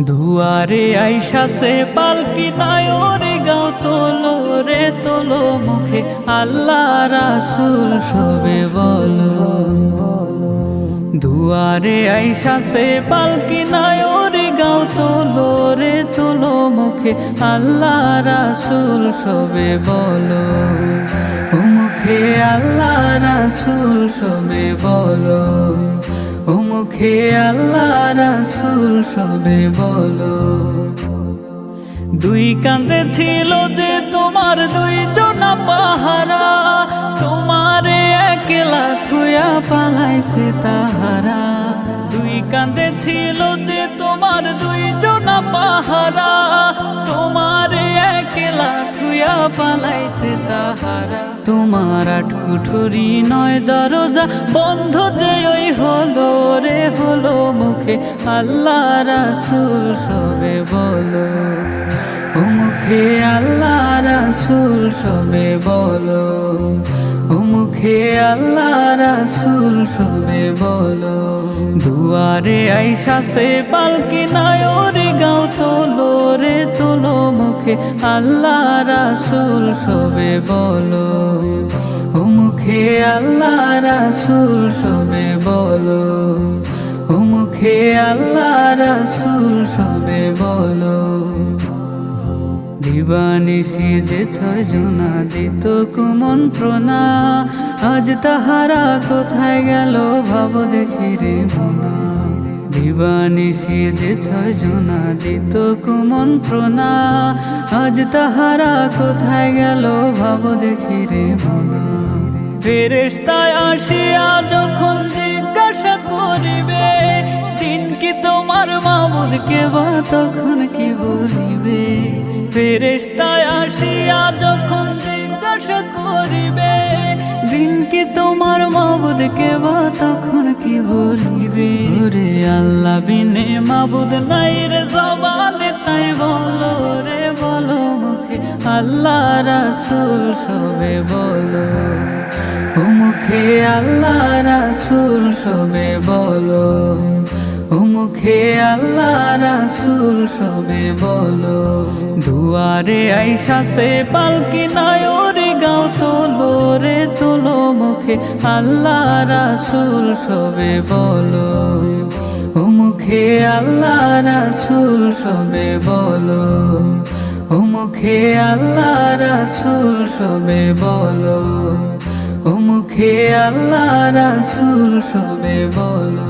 দুয়ারে আইসা সে পালকি নায়রে গাও তোলো রে তোলো মুখে আল্লাহ রাসূল সবে বলো। দুয়ারে আইসা সে পালকি নায়রে গাও তোলো রে তোলো মুখে আল্লাহ রাসূল সবে বলো। ও মুখে আল্লাহ রাসূল সবে বলো। ও মুখে আল্লাহ রাসূল সবে বলো। দুই কাঁধে ছিল যে তোমার দুইজনা পাহারা, তোমারে একলা থুয়া পালাইছে তাহারা। দুই কাঁধে ছিল যে তোমার দুইজনা পাহারা, তোমারে একলা থুয়া পালাইছে তাহারা। তোমার আট কুঠুরি নয় দরজা বন্ধ যে ওই হলো রে হলো মুখে আল্লাহ রাসূল সবে বলো। ও মুখে আল্লাহ রাসূল সবে বলো। ও মুখে আল্লাহ রাসূল সবে বলো। দুয়ারে আইসা সে পালকি নায়রে গাও তোলো রে তোলো মুখে আল্লাহ রাসূল সবে বলো। ও মুখে আল্লাহ রাসূল সবে বলো। ও মুখে আল্লাহ রাসূল সবে বলো। দিবানিশি যে ছয়জনা দিত কুমন্ত্রণা, আজ তাহারা কোথায় গেল ভাব দেখি রে মনা। দিবানিশি যে ছয়জনা দিত কুমন্ত্রণা, আজ তাহারা কোথায় গেল ভাব দেখি রে মনা। ফেরেশতায় আসিয়া যখন জিজ্ঞাসা করিবে, দিন কি তোমার মাবুদ কে বা তখন কি বলিবে। ফেরেশতায় আসিয়া যখন জিজ্ঞাসা করিবে, দিন কি তোমার মাবুদ কে বা তখন কি বলিবে। রে আল্লাহ বিনে মাবুদ নাই রে জবানে তাই বলো রে বলো মুখে আল্লাহ রাসূল সবে বলো। ও মুখে আল্লাহ রাসূল সবে বলো। ও মুখে আল্লাহ রাসূল সবে বলো। দুয়ারে আইসা সে পালকি নায়রে গাও তোলো রে তোলো মুখে আল্লাহ রাসূল সবে বলো। ও মুখে আল্লাহ রাসূল সবে বলো। ও মুখে আল্লাহ রাসূল সবে বলো। ও মুখে আল্লাহ রাসূল সবে বলো।